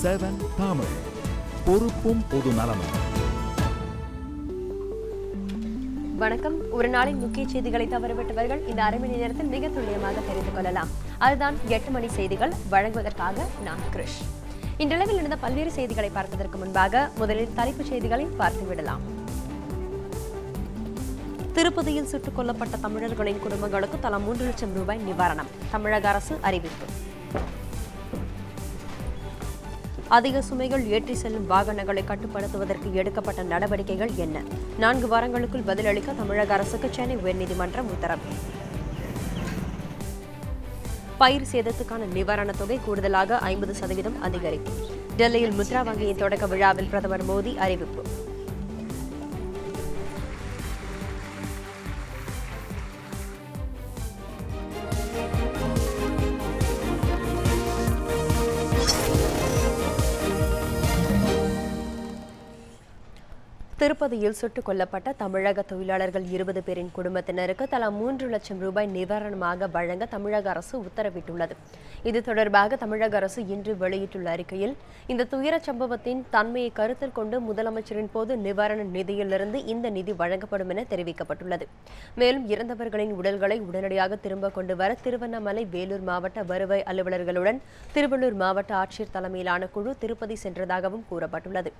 7 தமிழ், பொறுப்பும் பொது நலமும். வணக்கம். ஒரு நாளின் முக்கிய செய்திகளை தவறவிட்டவர்கள் இந்த அரை மணி நேரத்தில் மிக துல்லியமாக தெரிந்து கொள்ளலாம். அதுதான் 8 மணி செய்திகள். வழங்குவதற்காக நான் கிருஷ். இன்றளவில் நடந்த பல்வேறு செய்திகளை பார்ப்பதற்கு முன்பாக முதலில் தலைப்புச் செய்திகளை பார்த்துவிடலாம். திருப்பதியில் சுட்டுக் கொல்லப்பட்ட தமிழர்களின் குடும்பங்களுக்கு தலா 3 லட்சம் ரூபாய் நிவாரணம் தமிழக அரசு அறிவிப்பு. அதிக சுமைகள் ஏற்றி செல்லும் வாகனங்களை கட்டுப்படுத்துவதற்கு எடுக்கப்பட்ட நடவடிக்கைகள் என்ன? 4 வாரங்களுக்குள் பதிலளிக்க தமிழக அரசுக்கு சென்னை உயர்நீதிமன்றம் உத்தரவு. பயிர் சேதத்துக்கான நிவாரணத் தொகை கூடுதலாக 50% அதிகரிப்பு. டெல்லியில் முத்ரா வங்கியின் தொடக்க விழாவில் பிரதமர் மோடி அறிவிப்பு. திருப்பதியில் சுட்டுக் கொல்லப்பட்ட தமிழக தொழிலாளர்கள் 20 பேரின் குடும்பத்தினருக்கு தலா 3 லட்சம் ரூபாய் நிவாரணமாக வழங்க தமிழக அரசு உத்தரவிட்டுள்ளது. இது தொடர்பாக தமிழக அரசு இன்று வெளியிட்டுள்ள அறிக்கையில், இந்த துயரச் சம்பவத்தின் தன்மையை கருத்தில் கொண்டு முதலமைச்சரின் பொது நிவாரண நிதியிலிருந்து இந்த நிதி வழங்கப்படும் என தெரிவிக்கப்பட்டுள்ளது. மேலும் இறந்தவர்களின் உடல்களை உடனடியாக திரும்ப கொண்டு வர திருவண்ணாமலை, வேலூர் மாவட்ட வருவாய் அலுவலர்களுடன் திருவள்ளூர் மாவட்ட ஆட்சியர் தலைமையிலான குழு திருப்பதி சென்றதாகவும் கூறப்பட்டுள்ளது.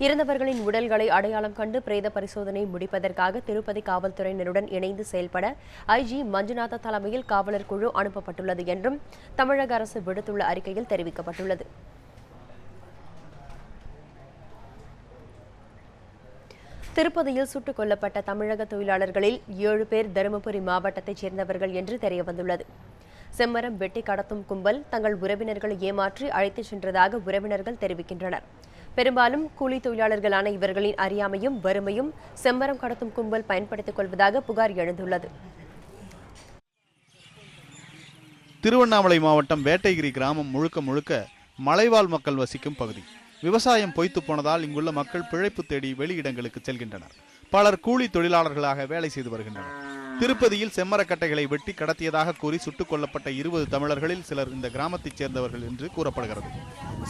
இறந்தவர்களின் உடல்களை அடையாளம் கண்டு பிரேத பரிசோதனை முடிப்பதற்காக திருப்பதி காவல்துறையினருடன் இணைந்து செயல்பட ஐஜி மஞ்சுநாத தலைமையில் காவலர் குழு அனுப்பப்பட்டுள்ளது என்றும் தமிழக அரசு விடுத்துள்ள அறிக்கையில் தெரிவிக்கப்பட்டுள்ளது. திருப்பதியில் சுட்டுக் கொல்லப்பட்ட தமிழக தொழிலாளர்களில் 7 பேர் தருமபுரி மாவட்டத்தைச் சேர்ந்தவர்கள் என்று தெரியவந்துள்ளது. செம்மரம் வெட்டி கடத்தும் கும்பல் தங்கள் உறவினர்களை ஏமாற்றி அழைத்துச் சென்றதாக உறவினர்கள் தெரிவிக்கின்றனர். பெரும்பாலும் கூலி தொழிலாளர்களான இவர்களின் அறியாமையும் வறுமையும் செம்மரம் கடத்தும் கும்பல் பயன்படுத்திக் கொள்வதாக புகார் எழுந்துள்ளது. திருவண்ணாமலை மாவட்டம் வேட்டைகிரி கிராமம் முழுக்க மலைவாழ் மக்கள் வசிக்கும் பகுதி. விவசாயம் பொய்த்து போனதால் இங்குள்ள மக்கள் பிழைப்பு தேடி வெளியிடங்களுக்கு செல்கின்றனர். பலர் கூலி தொழிலாளர்களாக வேலை செய்து வருகின்றனர். திருப்பதியில் செம்மரக்கட்டைகளை வெட்டி கடத்தியதாக கூறி சுட்டுக் கொல்லப்பட்ட 20 தமிழர்களில் சிலர் இந்த கிராமத்தைச் சேர்ந்தவர்கள் என்று கூறப்படுகிறது.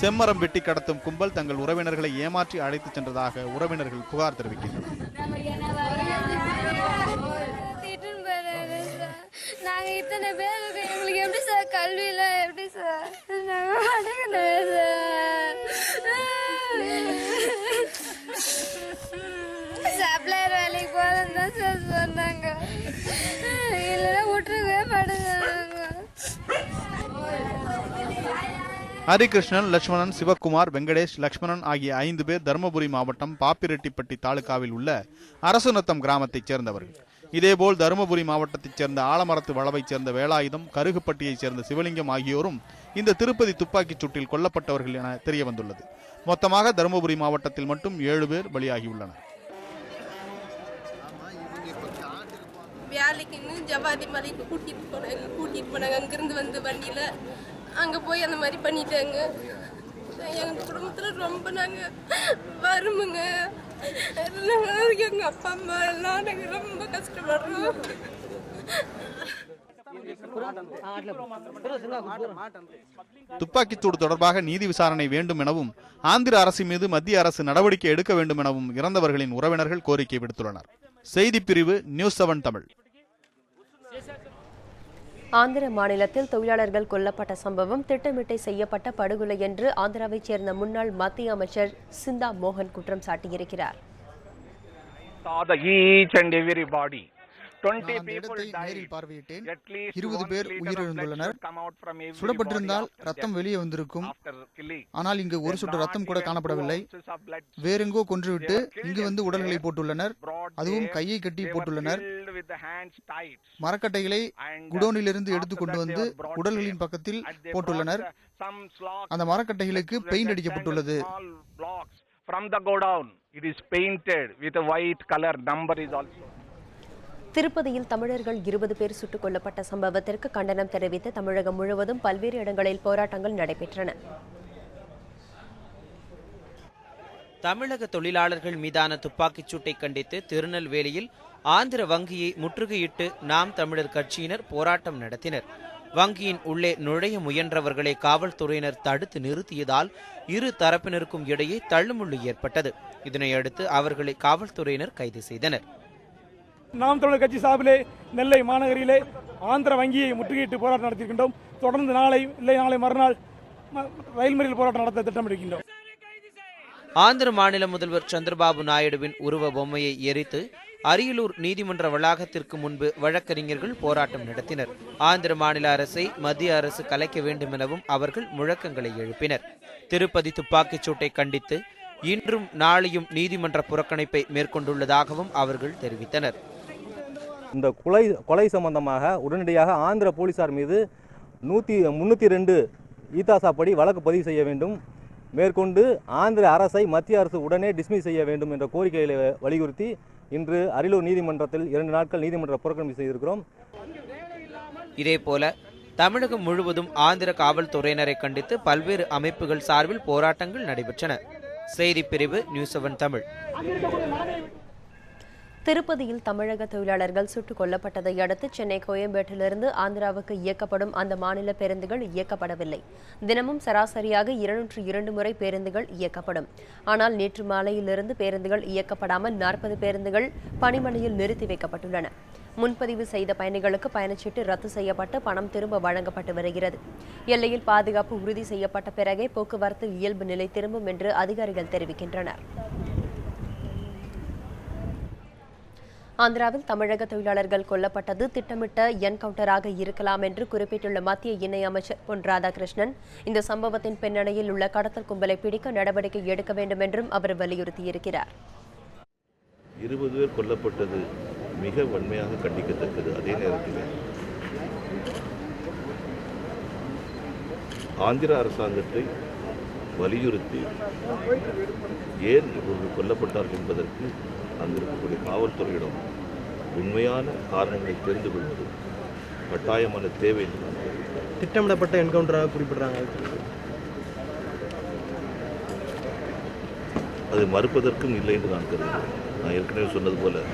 செம்மரம் வெட்டி கடத்தும் கும்பல் தங்கள் உறவினர்களை ஏமாற்றி அழைத்துச் சென்றதாக உறவினர்கள் புகார் தெரிவிக்கின்றனர். சப்ளையர் வேலைக்கு போறேன்னு சார் சொன்னாங்க. இல்லைன்னா விட்டுருவே மாட்டேங்க. ஹரிகிருஷ்ணன், லட்சுமணன், சிவக்குமார், வெங்கடேஷ், லட்சுமணன் ஆகிய 5 பேர் தருமபுரி மாவட்டம் பாப்பிரெட்டிப்பட்டி தாலுகாவில் உள்ள அரசுநத்தம் கிராமத்தைச் சேர்ந்தவர்கள். இதேபோல் தருமபுரி மாவட்டத்தைச் சேர்ந்த ஆலமரத்து வளவைச் சேர்ந்த வேலாயுதம், கருகுப்பட்டியைச் சேர்ந்த சிவலிங்கம் ஆகியோரும் இந்த திருப்பதி துப்பாக்கிச் சூட்டில் கொல்லப்பட்டவர்கள் என தெரியவந்துள்ளது. மொத்தமாக தருமபுரி மாவட்டத்தில் மட்டும் 7 பேர் பலியாகியுள்ளனர். வேலைக்குன்னு ஜவாதி மலைக்கு கூட்டிட்டு போனாங்க. அங்கிருந்து வந்து வண்டியில அங்க போய் அந்த மாதிரி பண்ணிட்டாங்க. எங்க குடும்பத்துல ரொம்ப நாங்க வருமுங்க. எங்க அப்பா அம்மா எல்லாம் நாங்க ரொம்ப கஷ்டப்படுறோம். துப்பாக்கிச்சூடு தொடர்பாக நீதி விசாரணை வேண்டும் எனவும் ஆந்திர அரசு மீது மத்திய அரசு நடவடிக்கை எடுக்க வேண்டும் எனவும் இறந்தவர்களின் உறவினர்கள் கோரிக்கை விடுத்துள்ளனர். செய்தி பிரிவு நியூஸ் 7 தமிழ். ஆந்திர மாநிலத்தில் தொழிலாளர்கள் கொல்லப்பட்ட சம்பவம் திட்டமிட்டு செய்யப்பட்ட படுகொலை என்று ஆந்திராவைச் சேர்ந்த முன்னாள் மத்திய அமைச்சர் சிந்தா மோகன் குற்றம் சாட்டியிருக்கிறார். நேரில் பார்வையிட்டேன். 20 பேர் உயிரிழந்துள்ளனர். சுடப்பட்டிருந்தால் ரத்தம் வெளியே வந்திருக்கும். ஆனால் இங்கு ஒரு சொட்டு ரத்தம் கூட காணப்படவில்லை. வேறெங்கோ கொன்றுவிட்டு இங்கு வந்து உடல்களை போட்டுள்ளனர். அதுவும் கையை கட்டி போட்டுள்ளனர். மரக்கட்டைகளை குடோனிலிருந்து எடுத்துக் கொண்டு வந்து உடல்களின் பக்கத்தில் போட்டுள்ளனர். அந்த மரக்கட்டைகளுக்கு பெயிண்ட் அடிக்கப்பட்டுள்ளது. திருப்பதியில் தமிழர்கள் 20 பேர் சுட்டுக் கொல்லப்பட்ட சம்பவத்திற்கு கண்டனம் தெரிவித்து தமிழகம் முழுவதும் பல்வேறு இடங்களில் போராட்டங்கள் நடைபெற்றன. தமிழக தொழிலாளர்கள் மீதான துப்பாக்கிச் சூட்டை கண்டித்து திருநெல்வேலியில் ஆந்திர வங்கியை முற்றுகையிட்டு நாம் தமிழர் கட்சியினர் போராட்டம் நடத்தினர். வங்கியின் உள்ளே நுழைய முயன்றவர்களை காவல்துறையினர் தடுத்து நிறுத்தியதால் இரு தரப்பினருக்கும் இடையே தள்ளுமுள்ளு ஏற்பட்டது. இதனையடுத்து அவர்களை காவல்துறையினர் கைது செய்தனர். நாம் தமிழர் கட்சி சார்பிலே நெல்லை மாநகரிலே ஆந்திர வங்கியை முற்றுகையிட்டு போராட்டம் நடத்தியிருக்கின்றோம். தொடர்ந்து நாளை மறுநாள் ரயில் மறியல் போராட்டம் நடத்த திட்டமிட்டிருக்கின்றோம். ஆந்திர மாநில முதல்வர் சந்திரபாபு நாயுடுவின் உருவ பொம்மையை எரித்து அரியலூர் நீதிமன்ற வளாகத்திற்கு முன்பு வழக்கறிஞர்கள் போராட்டம் நடத்தினர். ஆந்திர மாநில அரசை மத்திய அரசு கலைக்க வேண்டும் எனவும் அவர்கள் முழக்கங்களை எழுப்பினர். திருப்பதி துப்பாக்கிச் சூட்டை கண்டித்து இன்றும் நாளையும் நீதிமன்ற புறக்கணிப்பை மேற்கொண்டுள்ளதாகவும் அவர்கள் தெரிவித்தனர். இந்த கொலை சம்பந்தமாக உடனடியாக ஆந்திர போலீசார் மீது 302 ஈதாசா படி வழக்கு பதிவு செய்ய வேண்டும். மேற்கொண்டு ஆந்திர அரசை மத்திய அரசு உடனே டிஸ்மிஸ் செய்ய வேண்டும் என்ற கோரிக்கைகளை வலியுறுத்தி இன்று அரியலூர் நீதிமன்றத்தில் 2 நாட்கள் நீதிமன்ற புறக்கணிப்பு செய்திருக்கிறோம். இதேபோல தமிழகம் முழுவதும் ஆந்திர காவல்துறையினரை கண்டித்து பல்வேறு அமைப்புகள் சார்பில் போராட்டங்கள் நடைபெற்றன. செய்திப்பிரிவு நியூஸ் 7 தமிழ். திருப்பதியில் தமிழக தொழிலாளர்கள் சுட்டுக் கொல்லப்பட்டதை அடுத்து சென்னை கோயம்பேட்டிலிருந்து ஆந்திராவுக்கு இயக்கப்படும் அந்த மாநில பேருந்துகள் இயக்கப்படவில்லை. தினமும் சராசரியாக 202 முறை பேருந்துகள் இயக்கப்படும். ஆனால் நேற்று மாலையிலிருந்து பேருந்துகள் இயக்கப்படாமல் 40 பேருந்துகள் பணிமனையில் நிறுத்தி வைக்கப்பட்டுள்ளன. முன்பதிவு செய்த பயணிகளுக்கு பயணச்சீட்டு ரத்து செய்யப்பட்டு பணம் திரும்ப வழங்கப்பட்டு வருகிறது. எல்லையில் பாதுகாப்பு உறுதி செய்யப்பட்ட பிறகே போக்குவரத்து இயல்பு நிலை திரும்பும் என்று அதிகாரிகள் தெரிவிக்கின்றனர். ஆந்திராவில் தமிழக தொழிலாளர்கள் கொல்லப்பட்டது திட்டமிட்ட என்கவுண்டராக இருக்கலாம் என்று குறிப்பிட்டுள்ள மத்திய இணையமைச்சர் பொன் ராதாகிருஷ்ணன், இந்த சம்பவத்தின் பின்னணியில் உள்ள கடத்தல் கும்பலை பிடிக்க நடவடிக்கை எடுக்க வேண்டும் என்றும் அவர் வலியுறுத்தியிருக்கிறார். 20 பேர் கொல்லப்பட்டது மிக வன்மையாக கண்டிக்கத்தக்கது. அதே நேரத்தில் ஆந்திர அரசாங்கத்தை வலியுறுத்தி ஏன் இவர்கள் கொல்லப்பட்டார்கள் என்பதற்கு அங்கு இருக்கக்கூடிய காவல்துறையிடம் உண்மையான காரணங்களை தெரிந்து கொள்வது கட்டாயமான தேவை என்று நான் தெரிவிக்கிறேன். திட்டமிடப்பட்ட என்கவுண்டராக குறிப்பிடுறாங்க. அது மறுப்பதற்கும் இல்லை என்று நான் கருதுகிறேன். நான் ஏற்கனவே சொன்னது போல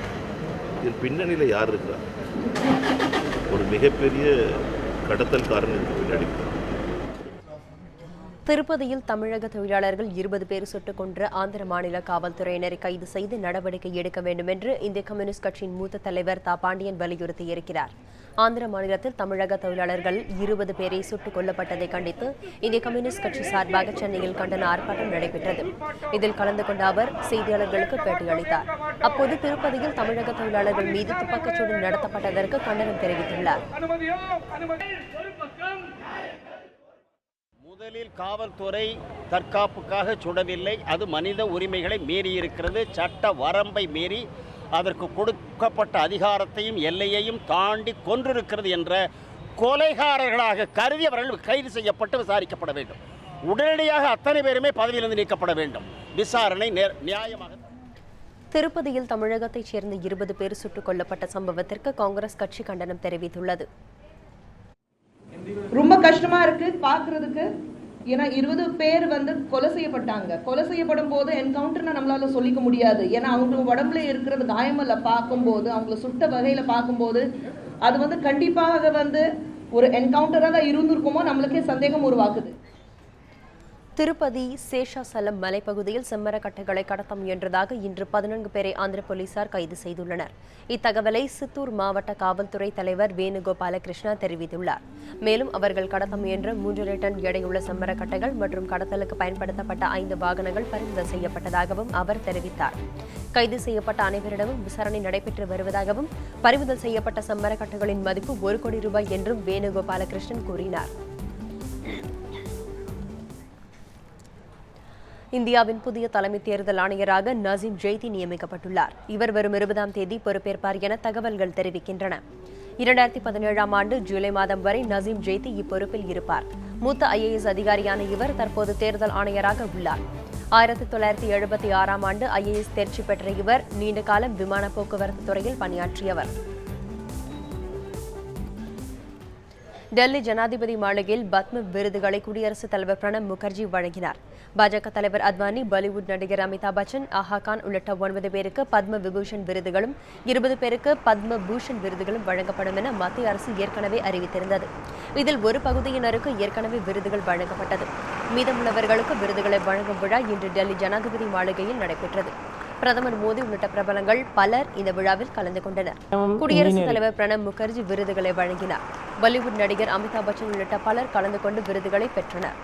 இதன் பின்னணியில் யார் இருக்கிறார்? ஒரு மிகப்பெரிய கடத்தல் காரணத்துக்கு பின்னாடி. திருப்பதியில் தமிழக தொழிலாளர்கள் 20 பேர் சுட்டுக் கொன்ற ஆந்திர மாநில காவல்துறையினரை கைது செய்து நடவடிக்கை எடுக்க வேண்டும் என்று இந்திய கம்யூனிஸ்ட் கட்சியின் மூத்த தலைவர் தா பாண்டியன் வலியுறுத்தியிருக்கிறார். ஆந்திர மாநிலத்தில் தமிழக தொழிலாளர்கள் 20 பேரை சுட்டுக் கொல்லப்பட்டதை கண்டித்து இந்திய கம்யூனிஸ்ட் கட்சி சார்பாக சென்னையில் கண்டன ஆர்ப்பாட்டம் நடைபெற்றது. இதில் கலந்து கொண்ட அவர் செய்தியாளர்களுக்கு பேட்டியளித்தார். அப்போது திருப்பதியில் தமிழக தொழிலாளர்கள் மீது துப்பாக்கிச்சூடு நடத்தப்பட்டதற்கு கண்டனம் தெரிவித்துள்ளார். முதலில் காவல்துறை தற்காப்புக்காக சுடவில்லை, அது மனித உரிமைகளை மீறியிருக்கிறது. சட்ட வரம்பை மீறி அதற்கு கொடுக்கப்பட்ட அதிகாரத்தையும் எல்லையையும் தாண்டி கொன்றிருக்கிறது என்ற கொலைகாரர்களாக கருதி அவர்கள் கைது செய்யப்பட்டு விசாரிக்கப்பட வேண்டும். உடனடியாக அத்தனை பேருமே பதவியிலிருந்து நீக்கப்பட வேண்டும். விசாரணை நியாயமாக. திருப்பதியில் தமிழகத்தைச் சேர்ந்த 20 பேர் சுட்டுக் கொல்லப்பட்ட சம்பவத்திற்கு காங்கிரஸ் கட்சி கண்டனம் தெரிவித்துள்ளது. ரொம்ப கஷ்டமா இருக்கு பாக்குறதுக்கு. ஏன்னா 20 பேர் கொலை செய்யப்பட்டாங்க. கொலை செய்யப்படும் போது என்கவுண்டர்னா நம்மளால சொல்லிக்க முடியாது. ஏன்னா அவங்க உடம்புல இருக்கிறது காயமல்ல பார்க்கும்போது, அவங்கள சுட்ட வகையில பார்க்கும்போது அது கண்டிப்பாக ஒரு என்கவுண்டராக இருந்திருக்குமோ நம்மளுக்கே சந்தேகம் உருவாக்குது. திருப்பதி சேஷாசலம் மலைப்பகுதியில் செம்மரக்கட்டைகளை கடத்த முயன்றதாக இன்று 14 பேரை ஆந்திர போலீசார் கைது செய்துள்ளனர். இத்தகவலை சித்தூர் மாவட்ட காவல்துறை தலைவர் வேணுகோபாலகிருஷ்ணா தெரிவித்துள்ளார். மேலும் அவர்கள் கடத்த முயன்ற 3 டன் எடையுள்ள செம்மரக்கட்டைகள் மற்றும் கடத்தலுக்கு பயன்படுத்தப்பட்ட 5 வாகனங்கள் பறிமுதல் செய்யப்பட்டதாகவும் அவர் தெரிவித்தார். கைது செய்யப்பட்ட அனைவரிடமும் விசாரணை நடைபெற்று வருவதாகவும் பறிமுதல் செய்யப்பட்ட செம்மரக்கட்டைகளின் மதிப்பு 1 கோடி ரூபாய் என்றும் வேணுகோபாலகிருஷ்ணன் கூறினார். இந்தியாவின் புதிய தலைமை தேர்தல் ஆணையராக நசீம் ஜெய்தி நியமிக்கப்பட்டுள்ளார். இவர் வரும் 20ஆம் தேதி பொறுப்பேற்பார் என தகவல்கள் தெரிவிக்கின்றன. 2017ஆம் ஆண்டு ஜூலை மாதம் வரை நசீம் ஜெய்தி இப்பொறுப்பில் இருப்பார். மூத்த IAS அதிகாரியான இவர் தற்போது தேர்தல் ஆணையராக உள்ளார். 1976ஆம் ஆண்டு IAS தேர்ச்சி பெற்ற இவர் நீண்ட காலம் விமான போக்குவரத்து துறையில் பணியாற்றியவர். டெல்லி ஜனாதிபதி மாளிகையில் பத்ம விருதுகளை குடியரசுத் தலைவர் பிரணப் முகர்ஜி வழங்கினார். பாஜக தலைவர் அத்வானி, பாலிவுட் நடிகர் அமிதாப் பச்சன், ஆஹா கான் உள்ளிட்ட 9 பேருக்கு பத்ம விபூஷன் விருதுகளும் 20 பேருக்கு பத்ம பூஷன் விருதுகளும் வழங்கப்படும் என மத்திய அரசு ஏற்கனவே அறிவித்திருந்தது. இதில் ஒரு பகுதியினருக்கு ஏற்கனவே விருதுகள் வழங்கப்பட்டது. மீதமுள்ளவர்களுக்கு விருதுகளை வழங்கும் விழா இன்று டெல்லி ஜனாதிபதி மாளிகையில் நடைபெற்றது. பிரதமர் மோடி உள்ளிட்ட பிரபலங்கள் பலர் இந்த விழாவில் கலந்து கொண்டனர். குடியரசுத் தலைவர் பிரணப் முகர்ஜி விருதுகளை வழங்கினார். பாலிவுட் நடிகர் அமிதாப் பச்சன் உள்ளிட்ட பலர் கலந்து கொண்டு விருதுகளை பெற்றனர்.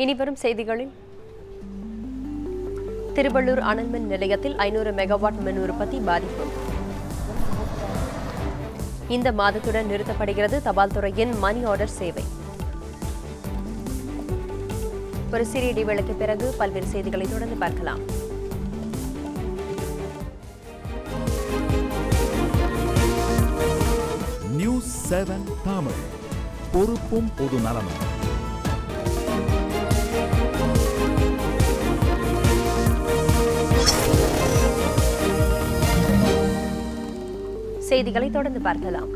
இனிவரும் செய்திகளில் திருவள்ளூர் அனல் மின் நிலையத்தில் 500 மெகாவாட் மின் உற்பத்தி பாதிப்பு. இந்த மாதத்துடன் நிறுத்தப்படுகிறது தபால் துறையின் மணி ஆர்டர் சேவை. ஒரு சிறிய இடைவேளைக்கு பிறகு பல்வேறு செய்திகளை தொடர்ந்து பார்க்கலாம். நியூஸ் 7 தமிழ், பொறுப்பும் பொது நலமும். செய்திகளை தொடர்ந்து பார்க்கலாம்.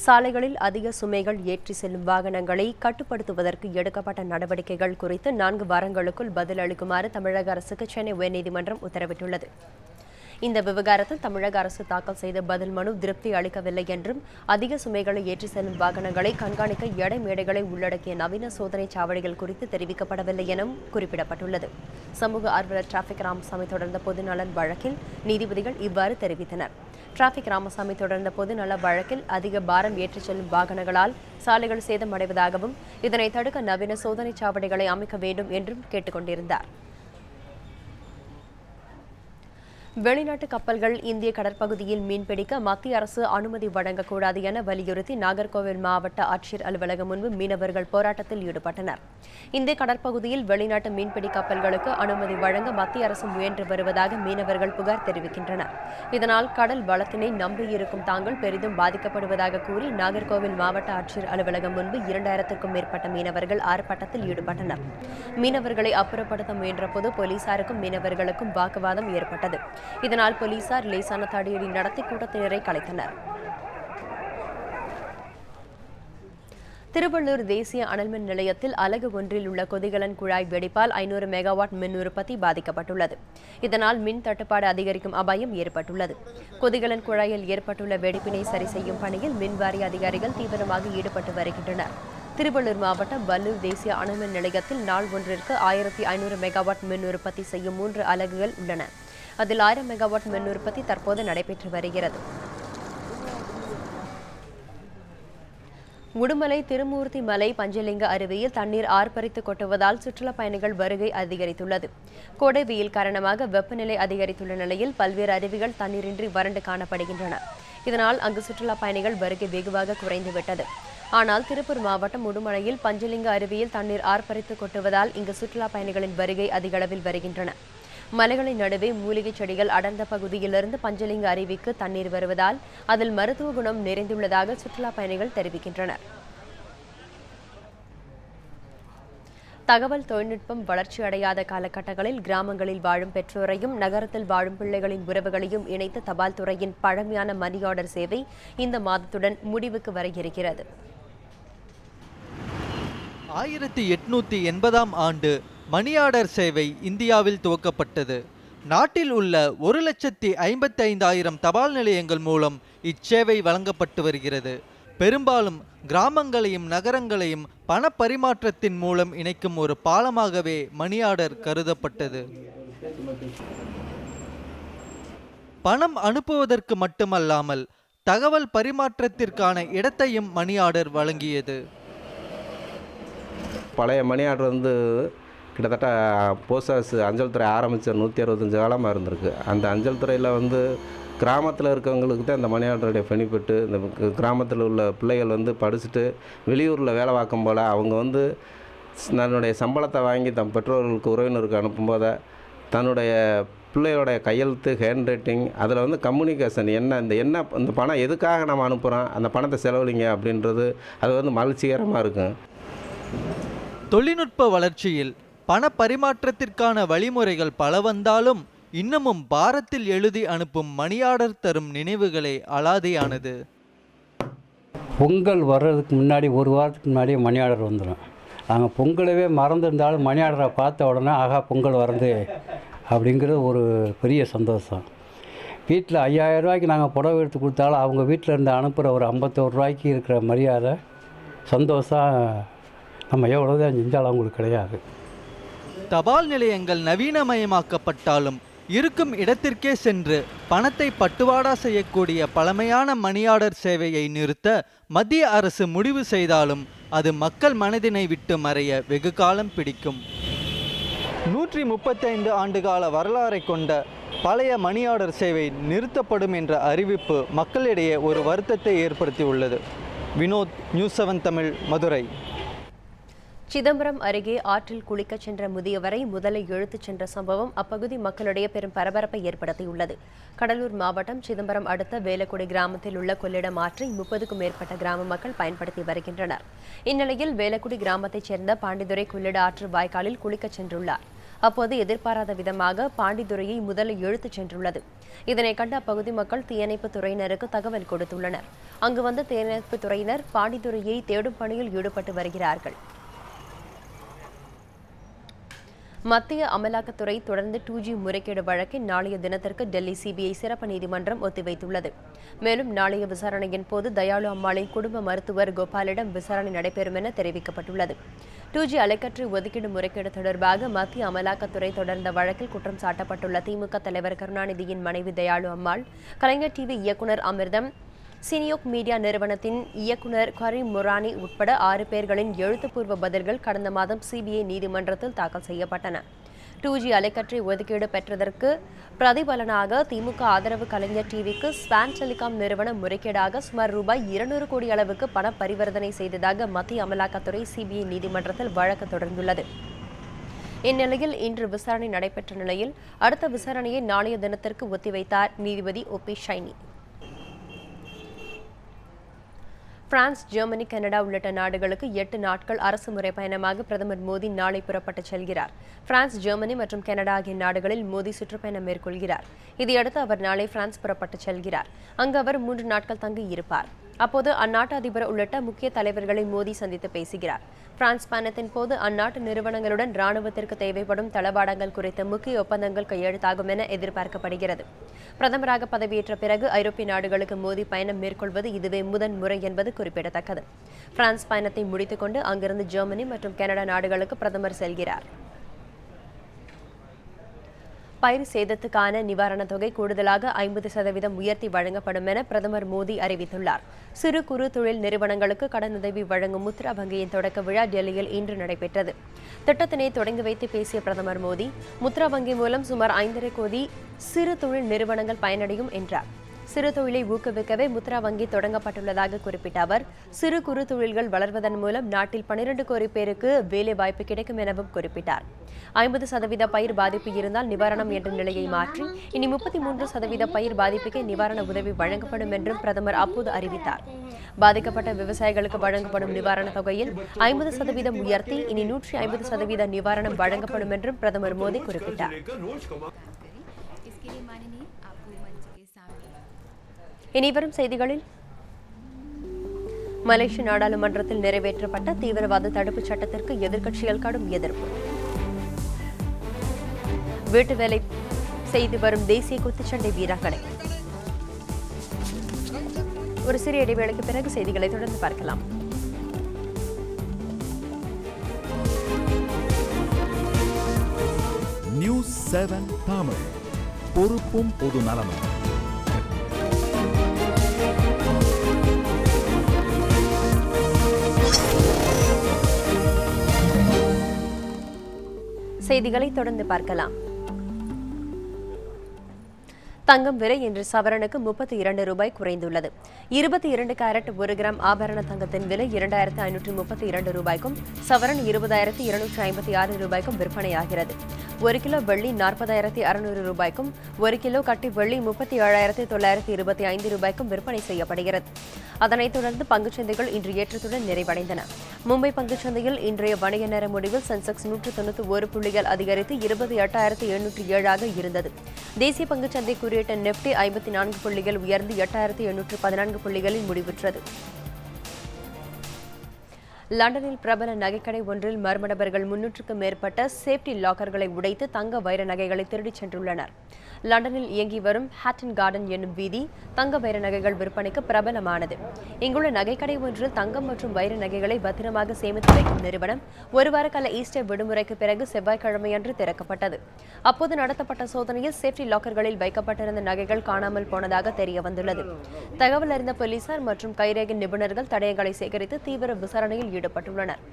சாலைகளில் அதிக சுமைகள் ஏற்றி செல்லும் வாகனங்களை கட்டுப்படுத்துவதற்கு எடுக்கப்பட்ட நடவடிக்கைகள் குறித்து 4 வாரங்களுக்குள் பதில் அளிக்குமாறு தமிழக அரசுக்கு சென்னை உயர்நீதிமன்றம் உத்தரவிட்டுள்ளது. இந்த விவகாரத்தில் தமிழக அரசு தாக்கல் செய்த பதில் மனு திருப்தி அளிக்கவில்லை என்றும், அதிக சுமைகளை ஏற்றி செல்லும் வாகனங்களை கண்காணிக்க எடை மேடைகளை உள்ளடக்கிய நவீன சோதனை சாவடிகள் குறித்து தெரிவிக்கப்படவில்லை எனவும் குறிப்பிடப்பட்டுள்ளது. சமூக ஆர்வலர் டிராபிக் ராமசாமி தொடர்ந்த பொதுநலன் வழக்கில் நீதிபதிகள் இவ்வாறு தெரிவித்தனர். டிராபிக் ராமசாமி தொடர்ந்த பொதுநல வழக்கில் அதிக பாரம் ஏற்றிச் செல்லும் வாகனங்களால் சாலைகள் சேதமடைவதாகவும், இதனை தடுக்க நவீன சோதனை சாவடிகளை அமைக்க வேண்டும் என்றும் கேட்டுக் கொண்டிருந்தார். வெளிநாட்டு கப்பல்கள் இந்திய கடற்பகுதியில் மீன்பிடிக்க மத்திய அரசு அனுமதி வழங்கக்கூடாது என வலியுறுத்தி நாகர்கோவில் மாவட்ட ஆட்சியர் அலுவலகம் முன்பு மீனவர்கள் போராட்டத்தில் ஈடுபட்டனர். இந்திய கடற்பகுதியில் வெளிநாட்டு மீன்பிடி கப்பல்களுக்கு அனுமதி வழங்க மத்திய அரசு முயன்று வருவதாக மீனவர்கள் புகார் தெரிவிக்கின்றனர். இதனால் கடல் வளத்தினை நம்பியிருக்கும் தாங்கள் பெரிதும் பாதிக்கப்படுவதாக கூறி நாகர்கோவில் மாவட்ட ஆட்சியர் அலுவலகம் முன்பு 2000க்கும் மேற்பட்ட மீனவர்கள் ஆர்ப்பாட்டத்தில் ஈடுபட்டனர். மீனவர்களை அப்புறப்படுத்த முயன்றபோது போலீசாருக்கும் மீனவர்களுக்கும் வாக்குவாதம் ஏற்பட்டது. இதனால் போலீசார் லேசான தடியடி நடத்தி கூட்டத்தினரை கலைத்தனர். திருவள்ளூர் தேசிய அனல்மின் நிலையத்தில் அலகு ஒன்றில் உள்ள கொதிகலன் குழாய் வெடிப்பால் 500 மெகாவாட் மின் உற்பத்தி பாதிக்கப்பட்டுள்ளது. இதனால் மின் தட்டுப்பாடு அதிகரிக்கும் அபாயம் ஏற்பட்டுள்ளது. கொதிகலன் குழாயில் ஏற்பட்டுள்ள வெடிப்பினை சரி செய்யும் பணியில் மின்வாரிய அதிகாரிகள் தீவிரமாக ஈடுபட்டு வருகின்றனர். திருவள்ளூர் மாவட்டம் வல்லூர் தேசிய அனல்மின் நிலையத்தில் நாள் ஒன்றிற்கு 1500 மெகாவாட் மின் உற்பத்தி செய்யும் 3 அலகுகள் உள்ளன. அதில் 1000 மெகாவாட் மின் உற்பத்தி தற்போது நடைபெற்று வருகிறது. உடுமலை திருமூர்த்தி மலை பஞ்சலிங்க அருவியில் தண்ணீர் ஆர்ப்பரித்து கொட்டுவதால் சுற்றுலா பயணிகள் வருகை அதிகரித்துள்ளது. கோடை வெயில் காரணமாக வெப்பநிலை அதிகரித்துள்ள நிலையில் பல்வேறு அருவிகள் தண்ணீரின்றி வறண்டு காணப்படுகின்றன. இதனால் அங்கு சுற்றுலா பயணிகள் வருகை வெகுவாக குறைந்துவிட்டது. ஆனால் திருப்பூர் மாவட்டம் உடுமலையில் பஞ்சலிங்க அருவியில் தண்ணீர் ஆர்ப்பரித்து கொட்டுவதால் இங்கு சுற்றுலா பயணிகளின் வருகை அதிக அளவில் வருகின்றன. மலைகளின் நடுவே மூலிகை செடிகள் அடர்ந்த பகுதியிலிருந்து பஞ்சலிங்க அருவிக்கு தண்ணீர் வருவதால் அதில் மருத்துவ குணம் நிறைந்துள்ளதாக சுற்றுலா பயணிகள் தெரிவிக்கின்றனர். தகவல் தொழில்நுட்பம் வளர்ச்சி அடையாத காலகட்டங்களில் கிராமங்களில் வாழும் பெற்றோரையும் நகரத்தில் வாழும் பிள்ளைகளின் உறவுகளையும் இணைத்து தபால் துறையின் பழமையான மணி ஆர்டர் சேவை இந்த மாதத்துடன் முடிவுக்கு வர இருக்கிறது. 1880ஆம் ஆண்டு மணி ஆர்டர் சேவை இந்தியாவில் துவக்கப்பட்டது. நாட்டில் உள்ள 1,55,000 தபால் நிலையங்கள் மூலம் இச்சேவை வழங்கப்பட்டு வருகிறது. பெரும்பாலும் கிராமங்களையும் நகரங்களையும் பண பரிமாற்றத்தின் மூலம் இணைக்கும் ஒரு பாலமாகவே மணி ஆர்டர் கருதப்பட்டது. பணம் அனுப்புவதற்கு மட்டுமல்லாமல் தகவல் பரிமாற்றத்திற்கான இடத்தையும் மணி ஆர்டர் வழங்கியது. பழைய மணி ஆர்டர் வந்து கிட்டத்தட்ட போஸ்ட் ஆஃபீஸ் அஞ்சல் துறை ஆரம்பித்த 165 காலமாக இருந்திருக்கு. அந்த அஞ்சல் துறையில் வந்து கிராமத்தில் இருக்கவங்களுக்கு தான் இந்த மணி ஆர்டருடைய பெனிஃபிட்டு. இந்த கிராமத்தில் உள்ள பிள்ளைகள் வந்து படிச்சுட்டு வெளியூரில் வேலை பார்க்கும் போல் அவங்க வந்து தன்னுடைய சம்பளத்தை வாங்கி தம் பெற்றோர்களுக்கு உறவினருக்கு அனுப்பும்போது தன்னுடைய பிள்ளையோடைய கையெழுத்து, ஹேண்ட் ரைட்டிங், அதில் வந்து கம்யூனிகேஷன் இந்த பணம் எதுக்காக நம்ம அனுப்புகிறோம், அந்த பணத்தை செலவழிங்க அப்படின்றது அது வந்து மகிழ்ச்சிகரமாக இருக்கும். தொழில்நுட்ப வளர்ச்சியில் பண பரிமாற்றத்திற்கான வழிமுறைகள் பல வந்தாலும் இன்னமும் பாரத்தில் எழுதி அனுப்பும் மணி ஆர்டர் தரும் நினைவுகளே அலாதியானது. பொங்கல் வர்றதுக்கு முன்னாடி ஒரு வாரத்துக்கு முன்னாடியே மணி ஆர்டர் வந்துடும். நாங்கள் பொங்கலவே மறந்துருந்தாலும் மணி ஆர்டரை பார்த்த உடனே ஆகா பொங்கல் வருது அப்படிங்கிறது ஒரு பெரிய சந்தோஷம். வீட்டில் 5000 ரூபாய்க்கு நாங்கள் புடவை எடுத்து கொடுத்தாலும் அவங்க வீட்டில் இருந்து அனுப்புகிற ஒரு 51 ரூபாய்க்கு இருக்கிற மரியாதை சந்தோஷம் நம்ம எவ்வளோதான் செஞ்சாலும் அவங்களுக்கு கிடையாது. தபால் நிலையங்கள் நவீனமயமாக்கப்பட்டாலும் இருக்கும் இடத்திற்கே சென்று பணத்தை பட்டுவாடா செய்யக்கூடிய பழமையான மணி ஆர்டர் சேவையை நிறுத்த மத்திய அரசு முடிவு செய்தாலும் அது மக்கள் மனதினை விட்டு மறைய வெகு காலம் பிடிக்கும். 135 ஆண்டுகால வரலாறை கொண்ட பழைய மணி ஆர்டர் சேவை நிறுத்தப்படும் என்ற அறிவிப்பு மக்களிடையே ஒரு வருத்தத்தை ஏற்படுத்தியுள்ளது. வினோத், நியூஸ் 7 தமிழ், மதுரை. சிதம்பரம் அருகே ஆற்றில் குளிக்கச் சென்ற முதியவரை முதலை இழுத்துச் சென்ற சம்பவம் அப்பகுதி மக்களிடையே பெரும் பரபரப்பை ஏற்படுத்தியுள்ளது. கடலூர் மாவட்டம் சிதம்பரம் அடுத்த வேலக்குடி கிராமத்தில் உள்ள கொள்ளிடம் ஆற்றை 30க்கும் மேற்பட்ட கிராம மக்கள் பயன்படுத்தி வருகின்றனர். இந்நிலையில் வேலக்குடி கிராமத்தைச் சேர்ந்த பாண்டிதுரை கொள்ளிட ஆற்று வாய்க்காலில் குளிக்கச் சென்றுள்ளார். அப்போது எதிர்பாராத விதமாக பாண்டிதுரையை முதலை இழுத்துச் சென்றுள்ளது. இதனை கண்டு அப்பகுதி மக்கள் தீயணைப்பு துறையினருக்கு தகவல் கொடுத்துள்ளனர். அங்கு வந்த தீயணைப்பு துறையினர் பாண்டிதுரையை தேடும் பணியில் ஈடுபட்டு வருகிறார்கள். மத்திய அமலாக்கத்துறை தொடர்ந்து 2G முறைகேடு வழக்கை நாளைய தினத்திற்கு டெல்லி சிபிஐ சிறப்பு நீதிமன்றம் ஒத்திவைத்துள்ளது. மேலும் நாளைய விசாரணையின் போது தயாளு அம்மாளின் குடும்ப மருத்துவர் கோபாலிடம் விசாரணை நடைபெறும் என தெரிவிக்கப்பட்டுள்ளது. 2G அலைக்கற்றை ஒதுக்கீடு முறைகேடு தொடர்பாக மத்திய அமலாக்கத்துறை தொடர்ந்த வழக்கில் குற்றம் சாட்டப்பட்டுள்ள திமுக தலைவர் கருணாநிதியின் மனைவி தயாளு அம்மாள், கலைஞர் டிவி இயக்குநர் அமிர்தம், சினியோக் மீடியா நிறுவனத்தின் இயக்குநர் கரீம் முரானி உட்பட 6 பேர்களின் எழுத்துப்பூர்வ பதில்கள் கடந்த மாதம் சிபிஐ நீதிமன்றத்தில் தாக்கல் செய்யப்பட்டன. 2G அலைக்கற்றை ஒதுக்கீடு பெற்றதற்கு பிரதிபலனாக திமுக ஆதரவு கலைஞர் டிவிக்கு ஸ்பான் டெலிகாம் நிறுவனம் முறைகேடாக சுமார் ரூபாய் 200 கோடி அளவுக்கு பண பரிவர்த்தனை செய்ததாக மத்திய அமலாக்கத்துறை சிபிஐ நீதிமன்றத்தில் வழக்கு தொடர்ந்துள்ளது. இந்நிலையில் இன்று விசாரணை நடைபெற்ற நிலையில் அடுத்த விசாரணையை நாளைய தினத்திற்கு ஒத்திவைத்தார் நீதிபதி OP Saini. France, Germany, Canada உள்ளிட்ட நாடுகளுக்கு 8 நாட்கள் அரசு முறை பயணமாக பிரதமர் மோடி நாளை புறப்பட்டுச் செல்கிறார். பிரான்ஸ், ஜெர்மனி மற்றும் கனடா ஆகிய நாடுகளில் மோடி சுற்றுப்பயணம் மேற்கொள்கிறார். இதையடுத்து அவர் நாளை பிரான்ஸ் புறப்பட்டுச் செல்கிறார். அங்கு அவர் 3 நாட்கள் தங்கியிருப்பார். அப்போது அந்நாட்டு அதிபர் உள்ளிட்ட முக்கிய தலைவர்களை மோடி சந்தித்து பேசுகிறார். பிரான்ஸ் பயணத்தின் போது அந்நாட்டு நிறுவனங்களுடன் ராணுவத்திற்கு தேவைப்படும் தளவாடங்கள் குறித்த முக்கிய ஒப்பந்தங்கள் கையெழுத்தாகும் என எதிர்பார்க்கப்படுகிறது. பிரதமராக பதவியேற்ற பிறகு ஐரோப்பிய நாடுகளுக்கு மோடி பயணம் மேற்கொள்வது இதுவே முதன் முறை என்பது குறிப்பிடத்தக்கது. பிரான்ஸ் பயணத்தை முடித்துக்கொண்டு அங்கிருந்து ஜெர்மனி மற்றும் கனடா நாடுகளுக்கு பிரதமர் செல்கிறார். பயிர் சேதத்துக்கான நிவாரணத் தொகை கூடுதலாக 50% உயர்த்தி வழங்கப்படும் என பிரதமர் மோடி அறிவித்துள்ளார். சிறு குறு தொழில் நிறுவனங்களுக்கு கடனுதவி வழங்கும் முத்ரா வங்கியின் தொடக்க விழா டெல்லியில் இன்று நடைபெற்றது. திட்டத்தினை தொடங்கி வைத்து பேசிய பிரதமர் மோடி, முத்ரா வங்கி மூலம் சுமார் 5.5 கோடி சிறு தொழில் நிறுவனங்கள் பயனடையும் என்றார். சிறு தொழிலை ஊக்குவிக்கவே முத்ரா வங்கி தொடங்கப்பட்டுள்ளதாக குறிப்பிட்ட அவர், சிறு குறு தொழில்கள் வளர்வதன் மூலம் நாட்டில் 12 கோடி பேருக்கு வேலை வாய்ப்பு கிடைக்கும் எனவும் குறிப்பிட்டார். 50% பயிர் பாதிப்பு இருந்தால் நிவாரணம் என்ற நிலையை மாற்றி இனி 33% பயிர் பாதிப்புக்கு நிவாரண உதவி வழங்கப்படும் என்றும் பிரதமர் அப்போது அறிவித்தார். பாதிக்கப்பட்ட விவசாயிகளுக்கு வழங்கப்படும் நிவாரண தொகையில் 50% உயர்த்தி இனி 150% நிவாரணம் வழங்கப்படும் என்றும் பிரதமர் மோடி குறிப்பிட்டார். இனிவரும் செய்திகளில், மலேசிய நாடாளுமன்றத்தில் நிறைவேற்றப்பட்ட தீவிரவாத தடுப்புச் சட்டத்திற்கு எதிர்க்கட்சிகள் கடும் எதிர்ப்பு. வீட்டு வேலை செய்து வரும் தேசிய குத்துச்சண்டை வீராங்கனை. ஒரு சிறிய இடைவேளைக்கு பிறகு செய்திகளை தொடர்ந்து பார்க்கலாம். நியூஸ் 7 தமிழ், பொறுப்பும் பொது நலமும். செய்திகளை தொடர்ந்து பார்க்கலாம். தங்கம் விலை இன்று சவரனுக்கு 32 ரூபாய் குறைந்துள்ளது. 22 கேரட் 1 கிராம் ஆபரண தங்கத்தின் விலை 2532 ரூபாய்க்கும் சவரன் 20,256 ரூபாய்க்கும் விற்பனையாகிறது. 1 கிலோ வெள்ளி 40,600 ரூபாய்க்கும் 1 கிலோ கட்டி வெள்ளி 37,925 ரூபாய்க்கும் விற்பனை செய்யப்படுகிறது. அதனைத் தொடர்ந்து பங்குச்சந்தைகள் இன்று ஏற்றத்துடன் நிறைவடைந்தன. மும்பை பங்குச்சந்தையில் இன்றைய வணிக நேர முடிவில் சென்செக்ஸ் 191 புள்ளிகள் அதிகரித்து 28,707 இருந்தது. தேசிய பங்குச்சந்தை குறியீட்டு நிப்டி 54 புள்ளிகள் உயர்ந்து 8,814 புள்ளிகளில் முடிவுற்றது. லண்டனில் பிரபல நகைக்கடை ஒன்றில் மர்ம நபர்கள் 300க்கும் மேற்பட்ட சேஃப்டி லாக்கர்களை உடைத்து தங்க வைர நகைகளை திருடிச் சென்றுள்ளனர். லண்டனில் இயங்கி வரும் ஹாட்டன் கார்டன் என்னும் வீதி தங்க வைர நகைகள் விற்பனைக்கு பிரபலமானது. இங்குள்ள நகைக்கடை ஒன்றில் தங்கம் மற்றும் வைர நகைகளை பத்திரமாக சேமித்து வைக்கும் நிறுவனம் ஒரு வார கால ஈஸ்டர் விடுமுறைக்கு பிறகு செவ்வாய்க்கிழமையன்று திறக்கப்பட்டது. அப்போது நடத்தப்பட்ட சோதனையில் சேஃப்டி லாக்கர்களில் வைக்கப்பட்டிருந்த நகைகள் காணாமல் போனதாக தெரிய வந்துள்ளது. தகவல் அறிந்த போலீசார் மற்றும் கைரேகை நிபுணர்கள் தடயங்களை சேகரித்து தீவிர விசாரணையில் ஈடுபட்டுள்ளனர்.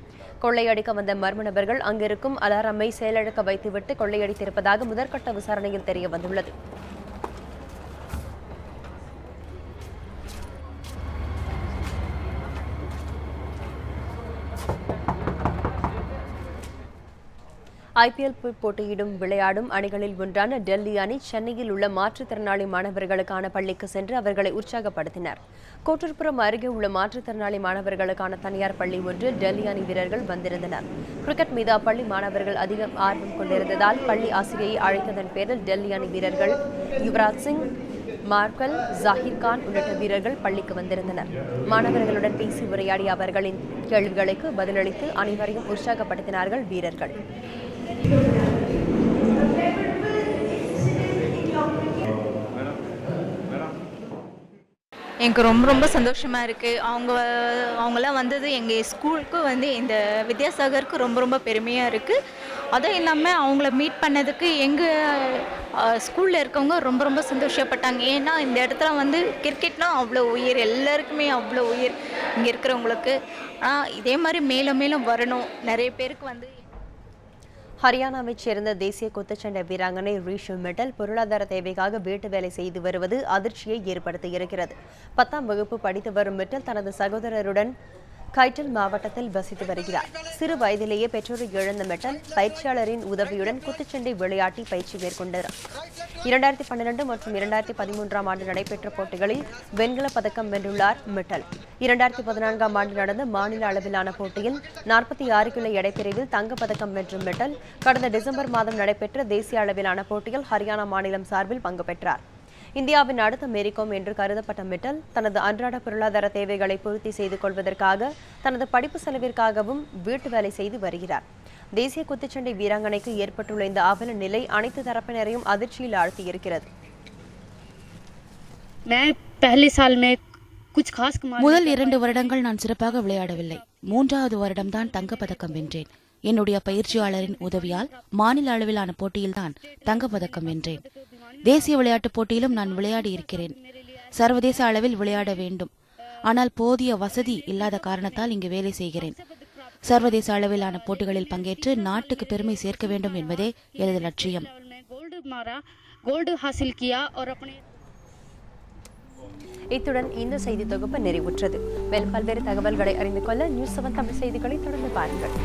கொள்ளையடிக்க வந்த மர்ம நபர்கள் அங்கிருக்கும் அலாரமை செயலிழக்க வைத்துவிட்டு கொள்ளையடித்திருப்பதாக முதற்கட்ட விசாரணையில் தெரிய வந்துள்ளது. ஐபிஎல் போட்டியிடும் விளையாடும் அணிகளில் ஒன்றான டெல்லி அணி சென்னையில் உள்ள மாற்றுத்திறனாளி மாணவர்களுக்கான பள்ளிக்கு சென்று அவர்களை உற்சாகப்படுத்தினர். கோட்டூர்புரம் அருகே உள்ள மாற்றுத்திறனாளி மாணவர்களுக்கான தனியார் பள்ளி ஒன்றில் டெல்லி அணி வீரர்கள் வந்திருந்தனர். கிரிக்கெட் மீது அப்பள்ளி மாணவர்கள் அதிக ஆர்வம் கொண்டிருந்ததால் பள்ளி ஆசிரியை அழைத்ததன் பேரில் டெல்லி அணி வீரர்கள் யுவராஜ் சிங், மார்க்கல், ஜாகிர் கான் உள்ளிட்ட வீரர்கள் பள்ளிக்கு வந்திருந்தனர். மாணவர்களுடன் பேசி உரையாடிய அவர்களின் கேள்விகளுக்கு பதிலளித்து அனைவரையும் உற்சாகப்படுத்தினார்கள் வீரர்கள். எனக்கு ரொம்ப சந்தோஷமாக இருக்குது. அவங்களாம் வந்தது எங்கள் ஸ்கூலுக்கு இந்த வித்யாசாகருக்கு ரொம்ப பெருமையாக இருக்குது. அதுவும் இல்லாமல் அவங்கள மீட் பண்ணதுக்கு எங்கள் ஸ்கூலில் இருக்கவங்க ரொம்ப சந்தோஷப்பட்டாங்க. ஏன்னா இந்த இடத்துல கிரிக்கெட்னால் அவ்வளோ உயிர், எல்லாருக்குமே அவ்வளோ உயிர் இங்கே இருக்கிறவங்களுக்கு. இதே மாதிரி மேலும் வரணும். நிறைய பேருக்கு ஹரியானாவைச் சேர்ந்த தேசிய குத்துச்சண்டை வீராங்கனை ரீஷு மெட்டல் பொருளாதார தேவைக்காக வீட்டு வேலை செய்து வருவது அதிர்ச்சியை ஏற்படுத்தியிருக்கிறது. 10ஆம் வகுப்பு படித்து வரும் மெட்டல் தனது சகோதரருடன் கைட்டல் மாவட்டத்தில் வசித்து வருகிறார். சிறு வயதிலேயே பெற்றோரை இழந்த மெட்டல் பயிற்சியாளரின் உதவியுடன் குத்துச்சண்டை விளையாட்டி பயிற்சி மேற்கொண்டார். 2012 மற்றும் 2013ஆம் ஆண்டு நடைபெற்ற போட்டிகளில் வெண்கலப் பதக்கம் வென்றுள்ளார் மெட்டல். 2014ஆம் ஆண்டு நடந்த மாநில அளவிலான போட்டியில் 46 கிலோ எடைப்பிரிவில் தங்கப்பதக்கம் வென்ற மெட்டல் கடந்த டிசம்பர் மாதம் நடைபெற்ற தேசிய அளவிலான போட்டியில் ஹரியானா மாநிலம் சார்பில் பங்கு பெற்றார். இந்தியாவின் அடுத்த மேரிகோம் என்று கருதப்பட்ட மெட்டல் தனது அன்றாட பொருளாதார தேவைகளை பூர்த்தி செய்து கொள்வதற்காக தனது படிப்பு செலவிற்காகவும் வீட்டு வேலை செய்து வருகிறார். தேசிய குத்துச்சண்டை வீராங்கனைக்கு ஏற்பட்டுள்ள இந்த அவல நிலை அனைத்து தரப்பினரையும் அதிர்ச்சியில் ஆழ்த்தியிருக்கிறது. முதல் 2 வருடங்கள் நான் சிறப்பாக விளையாடவில்லை. 3வது வருடம்தான் தங்கப்பதக்கம் வென்றேன். என்னுடைய பயிற்சியாளரின் உதவியால் மாநில அளவிலான போட்டியில்தான் தங்கப்பதக்கம் வென்றேன். தேசிய விளையாட்டுப் போட்டியிலும் நான் விளையாடி இருக்கிறேன். சர்வதேச அளவில் விளையாட வேண்டும். ஆனால் போதிய வசதி இல்லாத காரணத்தால் இங்கு வேலை செய்கிறேன். சர்வதேச அளவிலான போட்டிகளில் பங்கேற்று நாட்டுக்கு பெருமை சேர்க்க வேண்டும் என்பதே எனது லட்சியம். இத்துடன் இந்த செய்தி தொகுப்பு நிறைவுற்றது. மேலும் பல்வேறு தகவல்களை அறிந்து கொள்ள நியூஸ் 7 தமிழ் செய்திகளை தொடர்ந்து பாருங்கள்.